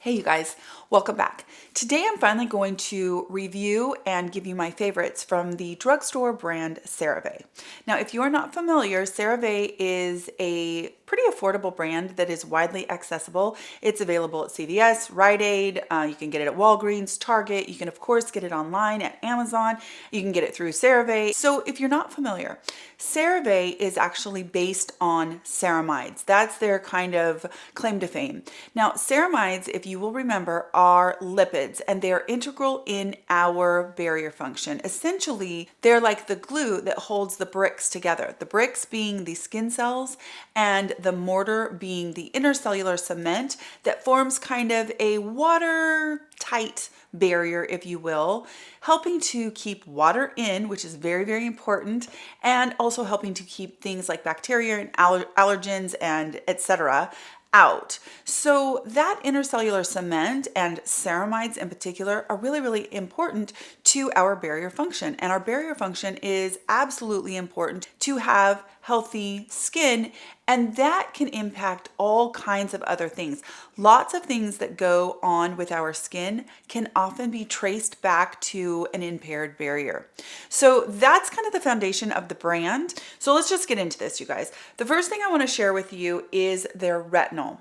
Hey you guys, welcome back. Today I'm finally going to review and give you my favorites from the drugstore brand CeraVe. Now, if you are not familiar, CeraVe is a pretty affordable brand that is widely accessible. It's available at CVS, Rite Aid, you can get it at Walgreens, Target, you can of course get it online at Amazon, you can get it through CeraVe. So if you're not familiar, CeraVe is actually based on ceramides. That's their kind of claim to fame. Now, ceramides, if you will remember, are lipids and they're integral in our barrier function. Essentially, they're like the glue that holds the bricks together. The bricks being the skin cells and the mortar being the intercellular cement that forms kind of a watertight barrier, if you will, helping to keep water in, which is very, very important, and also helping to keep things like bacteria and allergens and etc. out. So that intercellular cement and ceramides in particular are really, really important to our barrier function. And our barrier function is absolutely important to have healthy skin, and that can impact all kinds of other things. Lots of things that go on with our skin can often be traced back to an impaired barrier. So that's kind of the foundation of the brand. So let's just get into this, you guys. The first thing I want to share with you is their retinol.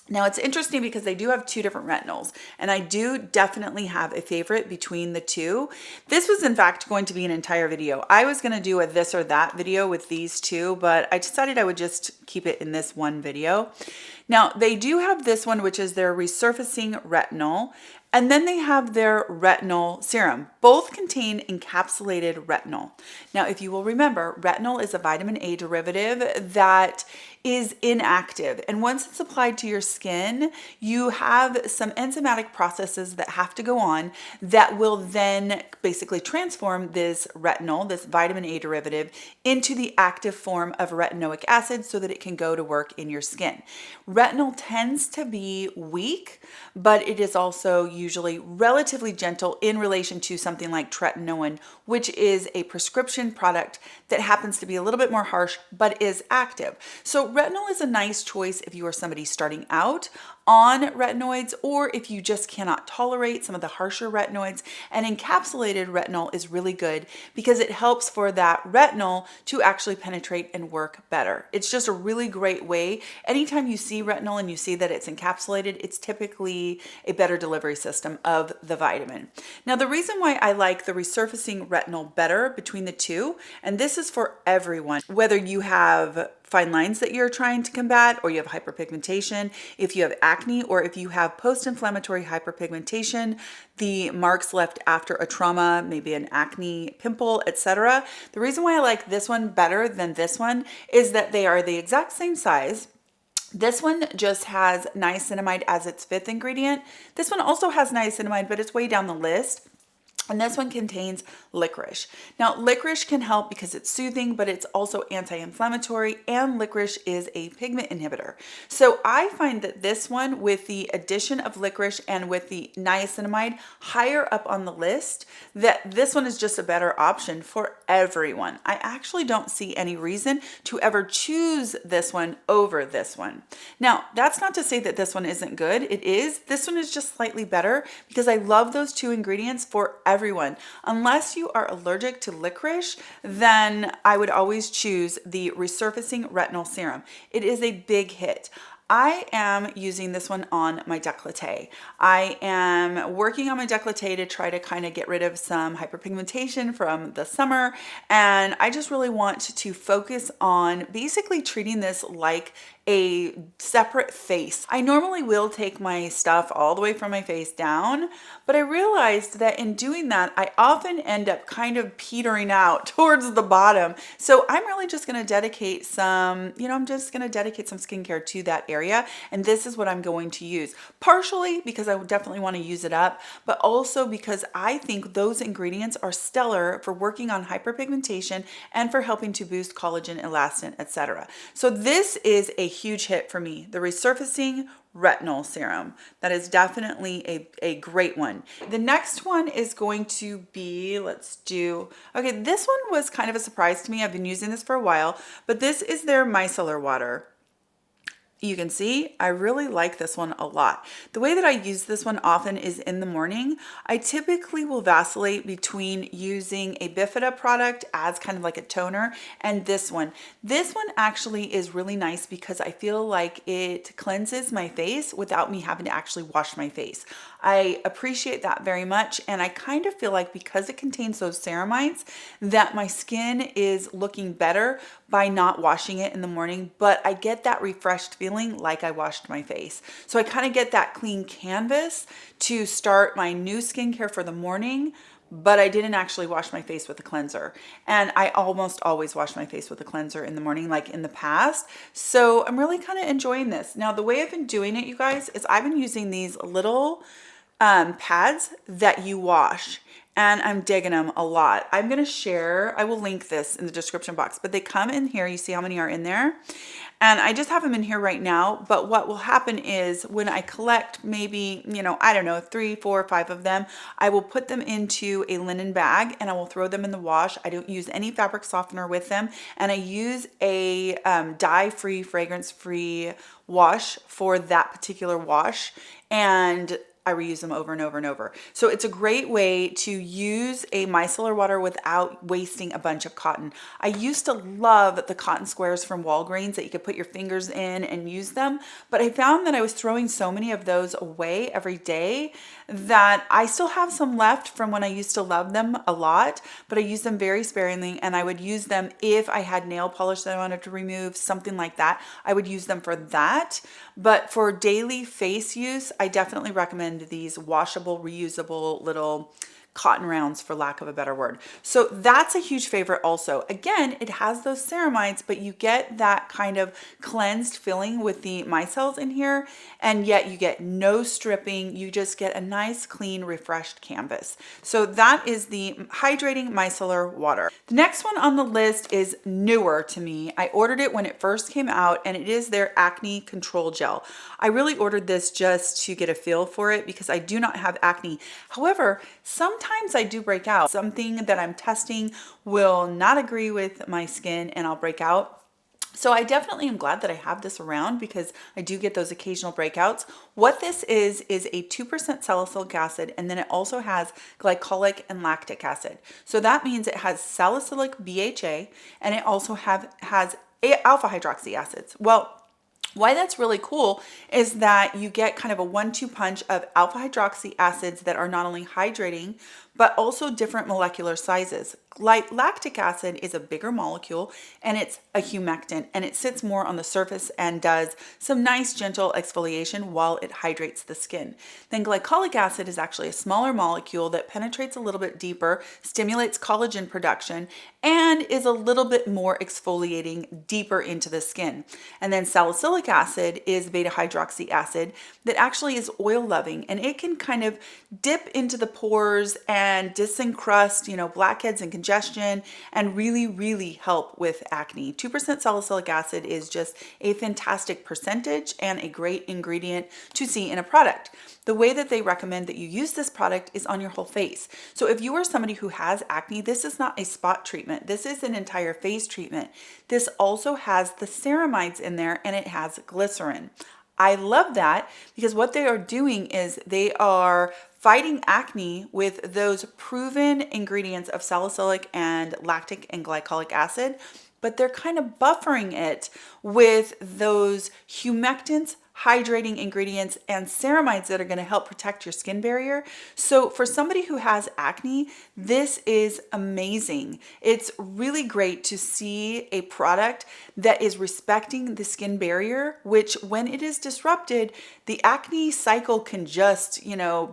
Now it's interesting because they do have two different retinols, and I do definitely have a favorite between the two. This was in fact going to be an entire video. I was going to do a this or that video with these two, but I decided I would just keep it in this one video. Now they do have this one, which is their resurfacing retinol, and then they have their retinol serum. Both contain encapsulated retinol. Now, if you will remember, retinol is a vitamin A derivative that is inactive. And once it's applied to your skin, you have some enzymatic processes that have to go on that will then basically transform this retinol, this vitamin A derivative, into the active form of retinoic acid so that it can go to work in your skin. Retinol tends to be weak, but it is also usually relatively gentle in relation to something like tretinoin, which is a prescription product that happens to be a little bit more harsh, but is active. So retinol is a nice choice if you are somebody starting out on retinoids, or if you just cannot tolerate some of the harsher retinoids. And encapsulated retinol is really good because it helps for that retinol to actually penetrate and work better. It's just a really great way. Anytime you see retinol and you see that it's encapsulated, it's typically a better delivery system of the vitamin. Now, the reason why I like the resurfacing retinol better between the two, and this is for everyone, whether you have fine lines that you're trying to combat, or you have hyperpigmentation, if you have acne, or if you have post-inflammatory hyperpigmentation, the marks left after a trauma, maybe an acne pimple, etc. The reason why I like this one better than this one is that they are the exact same size. This one just has niacinamide as its fifth ingredient. This one also has niacinamide, but it's way down the list. And this one contains licorice. Now, licorice can help because it's soothing, but it's also anti-inflammatory, and licorice is a pigment inhibitor. So I find that this one, with the addition of licorice and with the niacinamide higher up on the list, that this one is just a better option for everyone. I actually don't see any reason to ever choose this one over this one. Now, that's not to say that this one isn't good. It is. This one is just slightly better because I love those two ingredients for everyone. Unless you are allergic to licorice, then I would always choose the resurfacing retinol serum. It is a big hit. I am using this one on my décolleté. I am working on my décolleté to try to kind of get rid of some hyperpigmentation from the summer, and I just really want to focus on basically treating this like a separate face. I normally will take my stuff all the way from my face down, but I realized that in doing that, I often end up kind of petering out towards the bottom. So I'm really just gonna dedicate some, I'm just gonna dedicate some skincare to that area. And this is what I'm going to use. Partially because I would definitely wanna use it up, but also because I think those ingredients are stellar for working on hyperpigmentation and for helping to boost collagen, elastin, etc. So this is a huge hit for me, the resurfacing retinol serum. That is definitely a great one. The next one is going to be, okay, this one was kind of a surprise to me. I've been using this for a while, but this is their micellar water. You can see I really like this one a lot. The way that I use this one often is in the morning. I typically will vacillate between using a Bifida product as kind of like a toner and this one. This one actually is really nice because I feel like it cleanses my face without me having to actually wash my face. I appreciate that very much, and I kind of feel like because it contains those ceramides that my skin is looking better by not washing it in the morning, but I get that refreshed feeling like I washed my face. So I kind of get that clean canvas to start my new skincare for the morning, but I didn't actually wash my face with a cleanser. And I almost always wash my face with a cleanser in the morning, like in the past. So I'm really kind of enjoying this. Now, the way I've been doing it, you guys, is I've been using these little pads that you wash, and I'm digging them a lot. I'm going to share, I will link this in the description box, but they come in here. You see how many are in there? And I just have them in here right now. But what will happen is when I collect maybe, I don't know, 3, 4, 5 of them, I will put them into a linen bag and I will throw them in the wash. I don't use any fabric softener with them. And I use a dye-free, fragrance-free wash for that particular wash. And I reuse them over and over and over. So it's a great way to use a micellar water without wasting a bunch of cotton. I used to love the cotton squares from Walgreens that you could put your fingers in and use them, but I found that I was throwing so many of those away every day that I still have some left from when I used to love them a lot, but I use them very sparingly, and I would use them if I had nail polish that I wanted to remove, something like that. I would use them for that. But for daily face use, I definitely recommend these washable, reusable little cotton rounds, for lack of a better word. So that's a huge favorite also. Again, it has those ceramides, but you get that kind of cleansed feeling with the micelles in here, and yet you get no stripping. You just get a nice, clean, refreshed canvas. So that is the hydrating micellar water. The next one on the list is newer to me. I ordered it when it first came out, and it is their Acne Control Gel. I really ordered this just to get a feel for it because I do not have acne. However, sometimes I do break out. Something that I'm testing will not agree with my skin and I'll break out. So I definitely am glad that I have this around because I do get those occasional breakouts. What this is a 2% salicylic acid, and then it also has glycolic and lactic acid. So that means it has salicylic BHA, and it also has alpha hydroxy acids. Well, why that's really cool is that you get kind of a 1-2 punch of alpha hydroxy acids that are not only hydrating, but also different molecular sizes. Like lactic acid is a bigger molecule, and it's a humectant, and it sits more on the surface and does some nice gentle exfoliation while it hydrates the skin. Then glycolic acid is actually a smaller molecule that penetrates a little bit deeper, stimulates collagen production, and is a little bit more exfoliating deeper into the skin. And then salicylic acid is beta hydroxy acid that actually is oil loving, and it can kind of dip into the pores and disencrust, blackheads and congestion, and really help with acne. 2% salicylic acid is just a fantastic percentage and a great ingredient to see in a product. The way that they recommend that you use this product is on your whole face. So if you are somebody who has acne, this is not a spot treatment. This is an entire face treatment. This also has the ceramides in there, and it has glycerin. I love that because what they are doing is they are fighting acne with those proven ingredients of salicylic and lactic and glycolic acid, but they're kind of buffering it with those humectants, hydrating ingredients, and ceramides that are going to help protect your skin barrier. So for somebody who has acne, this is amazing. It's really great to see a product that is respecting the skin barrier, which when it is disrupted, the acne cycle can just,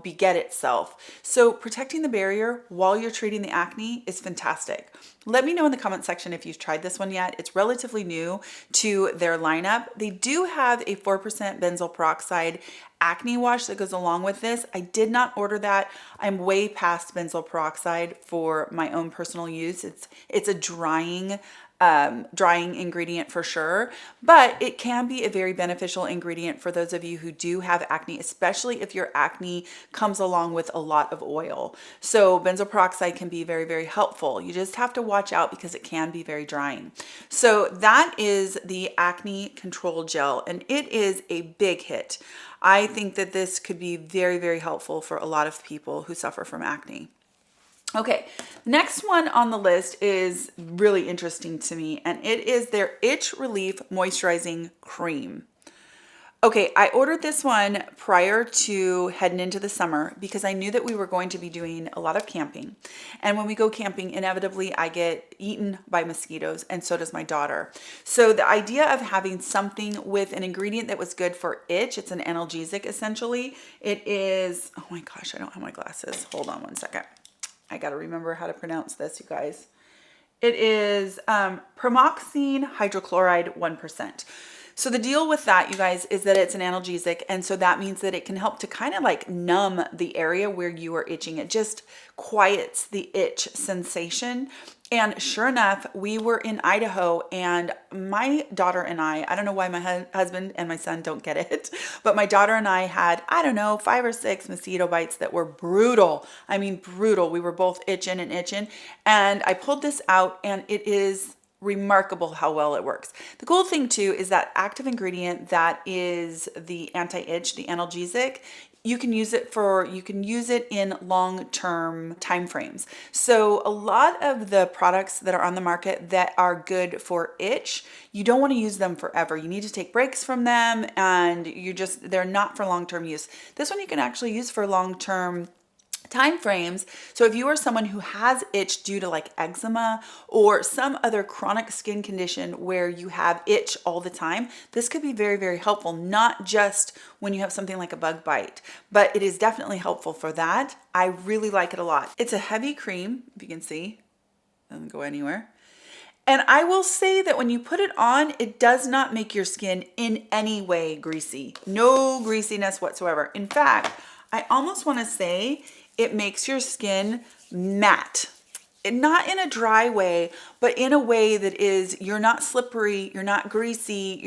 beget itself. So protecting the barrier while you're treating the acne is fantastic. Let me know in the comment section if you've tried this one yet. It's relatively new to their lineup. They do have a 4% benzoyl peroxide acne wash that goes along with this. I did not order that. I'm way past benzoyl peroxide for my own personal use. It's a drying drying ingredient for sure, but it can be a very beneficial ingredient for those of you who do have acne, especially if your acne comes along with a lot of oil. So benzoyl peroxide can be very, very helpful. You just have to watch out because it can be very drying. So that is the Acne Control Gel, and it is a big hit. I think that this could be very, very helpful for a lot of people who suffer from acne. Okay, next one on the list is really interesting to me, and it is their Itch Relief Moisturizing Cream. Okay, I ordered this one prior to heading into the summer because I knew that we were going to be doing a lot of camping. And when we go camping, inevitably I get eaten by mosquitoes, and so does my daughter. So the idea of having something with an ingredient that was good for itch, it's an analgesic essentially. It is, oh my gosh, I don't have my glasses. Hold on one second. I got to remember how to pronounce this, you guys. It is Pramoxine hydrochloride 1%. So the deal with that, you guys, is that it's an analgesic. And so that means that it can help to kind of like numb the area where you are itching. It just quiets the itch sensation. And sure enough, we were in Idaho, and my daughter and I don't know why my husband and my son don't get it, but my daughter and I had, I don't know, 5 or 6 mosquito bites that were brutal. I mean, brutal. We were both itching and itching. And I pulled this out, and it is remarkable how well it works. The cool thing too is that active ingredient that is the anti-itch, the analgesic, you can use it in long-term time frames. So a lot of the products that are on the market that are good for itch, you don't want to use them forever. You need to take breaks from them, and they're not for long-term use. This one you can actually use for long-term time frames. So if you are someone who has itch due to like eczema or some other chronic skin condition where you have itch all the time, this could be very, very helpful, not just when you have something like a bug bite, but it is definitely helpful for that. I really like it a lot. It's a heavy cream, if you can see, it doesn't go anywhere. And I will say that when you put it on, it does not make your skin in any way greasy. No greasiness whatsoever. In fact, I almost want to say it makes your skin matte. Not in a dry way, but in a way that is, you're not slippery, you're not greasy,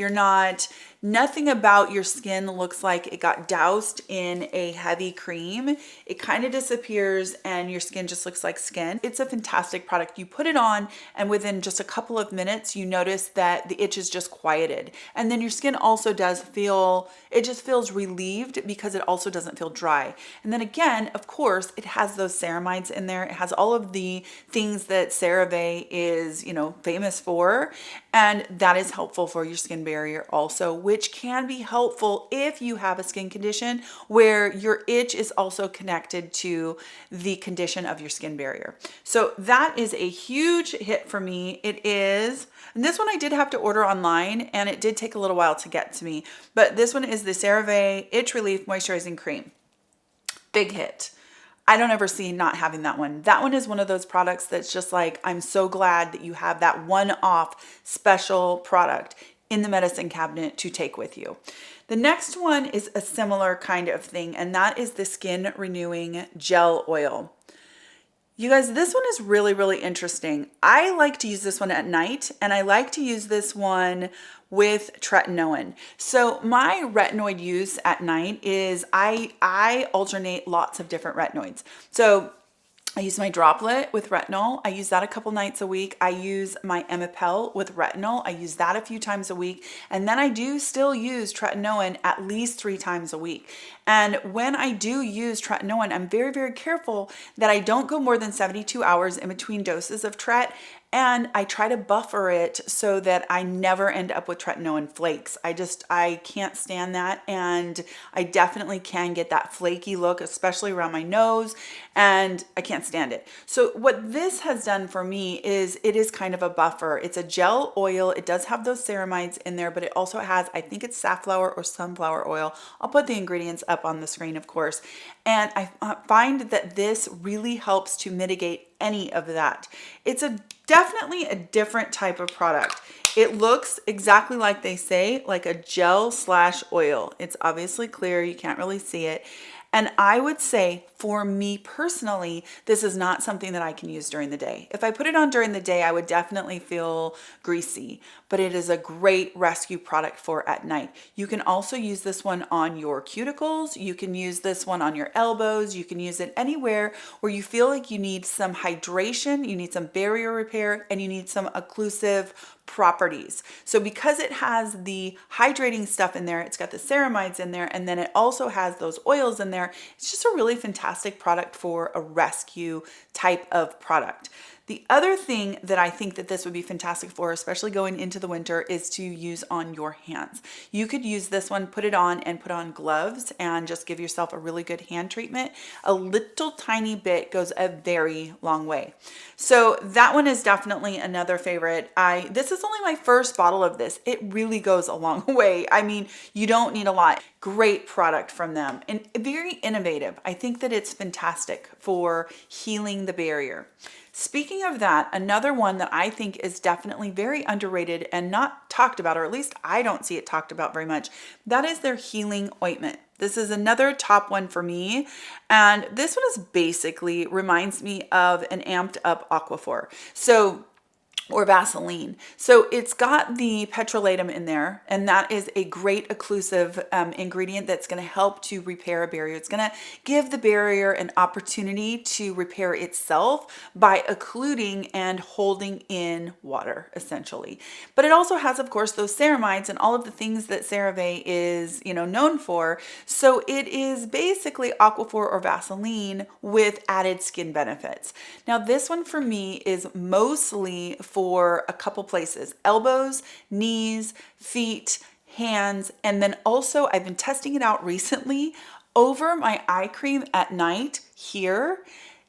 nothing about your skin looks like it got doused in a heavy cream. It kind of disappears and your skin just looks like skin. It's a fantastic product. You put it on and within just a couple of minutes, you notice that the itch is just quieted. And then your skin also it just feels relieved because it also doesn't feel dry. And then again, of course, it has those ceramides in there. It has all of the things that CeraVe is, famous for. And that is helpful for your skin barrier also, which can be helpful if you have a skin condition where your itch is also connected to the condition of your skin barrier. So that is a huge hit for me. It is, and this one I did have to order online and it did take a little while to get to me, but this one is the CeraVe Itch Relief Moisturizing Cream. Big hit. I don't ever see not having that one. That one is one of those products that's just like, I'm so glad that you have that one-off special product in the medicine cabinet to take with you. The next one is a similar kind of thing, and that is the Skin Renewing Gel Oil. You guys, this one is really, really interesting. I like to use this one at night, and I like to use this one with tretinoin. So my retinoid use at night is I alternate lots of different retinoids. So I use my droplet with retinol. I use that a couple nights a week. I use my Emipel with retinol. I use that a few times a week. And then I do still use tretinoin at least 3 times a week. And when I do use tretinoin, I'm very, very careful that I don't go more than 72 hours in between doses of tret. And I try to buffer it so that I never end up with tretinoin flakes. I can't stand that. And I definitely can get that flaky look, especially around my nose. And I can't stand it. So what this has done for me is it is kind of a buffer. It's a gel oil. It does have those ceramides in there, but it also has, I think it's safflower or sunflower oil. I'll put the ingredients up on the screen, of course. And I find that this really helps to mitigate any of that. It's definitely a different type of product. It looks exactly like they say, like a gel/oil. It's obviously clear, you can't really see it. And I would say for me personally, this is not something that I can use during the day. If I put it on during the day, I would definitely feel greasy, but it is a great rescue product for at night. You can also use this one on your cuticles. You can use this one on your elbows. You can use it anywhere where you feel like you need some hydration, you need some barrier repair, and you need some occlusive properties. So because it has the hydrating stuff in there, it's got the ceramides in there, and then it also has those oils in there. It's just a really fantastic product for a rescue type of product. The other thing that I think that this would be fantastic for, especially going into the winter, is to use on your hands. You could use this one, put it on and put on gloves and just give yourself a really good hand treatment. A little tiny bit goes a very long way. So that one is definitely another favorite. This is only my first bottle of this. It really goes a long way. I mean, you don't need a lot. Great product from them and very innovative. I think that it's fantastic for healing the barrier. Speaking of that, another one that I think is definitely very underrated and not talked about, or at least I don't see it talked about very much, that is their healing ointment. This is another top one for me. And this one is basically reminds me of an amped up Aquaphor. Or Vaseline. So it's got the petrolatum in there, and that is a great occlusive ingredient that's going to help to repair a barrier. It's going to give the barrier an opportunity to repair itself by occluding and holding in water, essentially. But it also has, of course, those ceramides and all of the things that CeraVe is, known for. So it is basically Aquaphor or Vaseline with added skin benefits. Now, this one for me is mostly for a couple places: elbows, knees, feet, hands, and then also I've been testing it out recently over my eye cream at night here.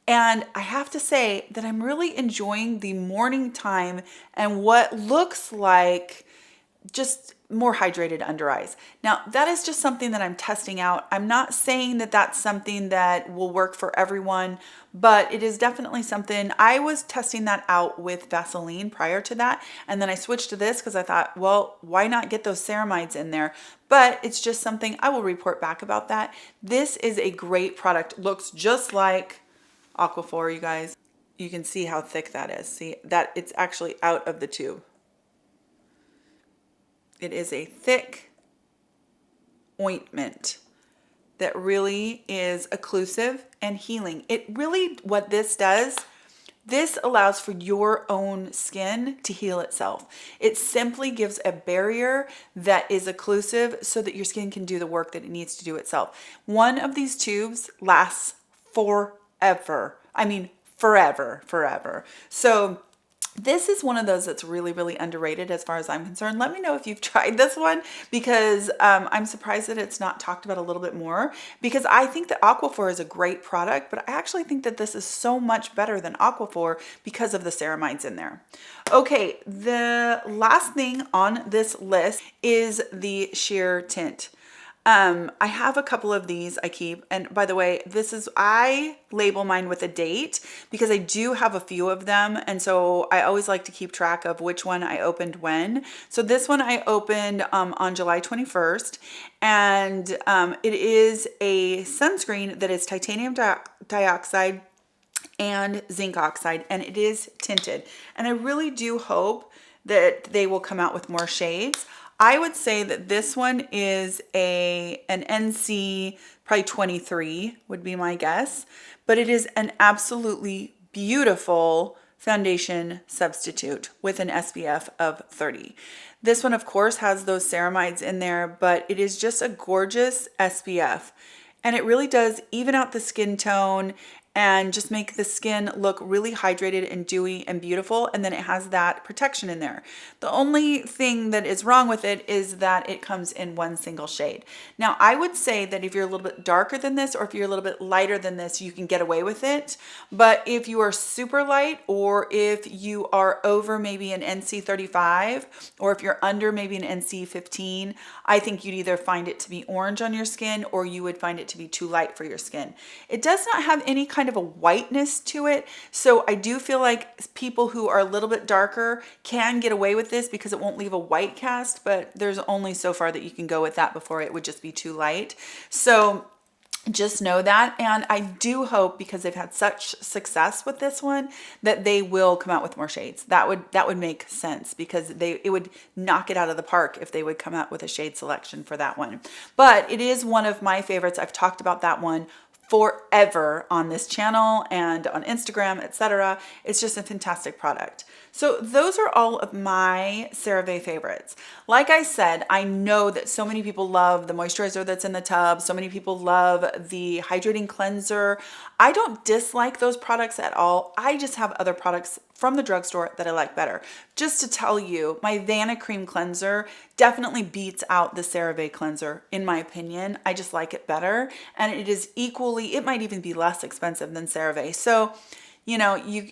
And I have to say that I'm really enjoying the morning time and what looks like just more hydrated under eyes. Now, that is just something that I'm testing out. I'm not saying that that's something that will work for everyone, but it is definitely something. I was testing that out with Vaseline prior to that, and then I switched to this because I thought, well, why not get those ceramides in there? But it's just something I will report back about that. This is a great product. Looks just like Aquaphor, you guys. You can see how thick that is. See that it's actually out of the tube. It is a thick ointment that really is occlusive and healing. It really, what this does, this allows for your own skin to heal itself. It simply gives a barrier that is occlusive so that your skin can do the work that it needs to do itself. One of these tubes lasts forever. I mean, forever. So this is one of those that's really, really underrated as far as I'm concerned. Let me know if you've tried this one, because I'm surprised that it's not talked about a little bit more, because I think that Aquaphor is a great product, but I actually think that this is so much better than Aquaphor because of the ceramides in there. Okay, the last thing on this list is the sheer tint. I have a couple of these I keep, and by the way, I label mine with a date because I do have a few of them, and so I always like to keep track of which one I opened when. So this one I opened on July 21st, and it is a sunscreen that is titanium dioxide and zinc oxide, and it is tinted. And I really do hope that they will come out with more shades. I would say that this one is an NC, probably 23 would be my guess, but it is an absolutely beautiful foundation substitute with an SPF of 30. This one, of course, has those ceramides in there, but it is just a gorgeous SPF, and it really does even out the skin tone and just make the skin look really hydrated and dewy and beautiful. And then it has that protection in there. The only thing that is wrong with it is that it comes in one single shade. Now, I would say that if you're a little bit darker than this, or if you're a little bit lighter than this, you can get away with it. But if you are super light, or if you are over maybe an NC 35, or if you're under maybe an NC 15, I think you'd either find it to be orange on your skin, or you would find it to be too light for your skin. It does not have any kind of a whiteness to it, so I do feel like people who are a little bit darker can get away with this because it won't leave a white cast, but there's only so far that you can go with that before it would just be too light. So Just know that. And I do hope, because they've had such success with this one, that they will come out with more shades. That would make sense, because it would knock it out of the park if they would come out with a shade selection for that one. But it is one of my favorites. I've talked about that one forever on this channel and on Instagram, etc. It's just a fantastic product. So those are all of my CeraVe favorites. Like I said, I know that so many people love the moisturizer that's in the tub. So many people love the hydrating cleanser. I don't dislike those products at all. I just have other products from the drugstore that I like better. Just to tell you, my Vanna Cream Cleanser definitely beats out the CeraVe cleanser, in my opinion. I just like it better. And it is equally, it might even be less expensive than CeraVe. So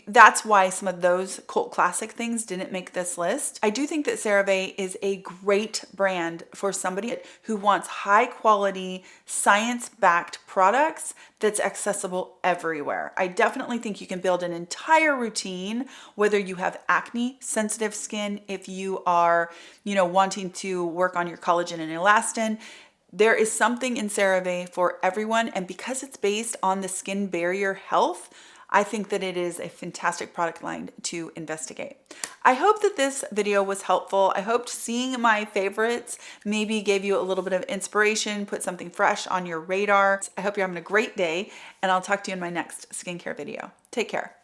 that's why some of those cult classic things didn't make this list. I do think that CeraVe is a great brand for somebody who wants high quality, science-backed products that's accessible everywhere. I definitely think you can build an entire routine, whether you have acne, sensitive skin, if you are, wanting to work on your collagen and elastin. There is something in CeraVe for everyone. And because it's based on the skin barrier health, I think that it is a fantastic product line to investigate. I hope that this video was helpful. I hope seeing my favorites maybe gave you a little bit of inspiration, put something fresh on your radar. I hope you're having a great day, and I'll talk to you in my next skincare video. Take care.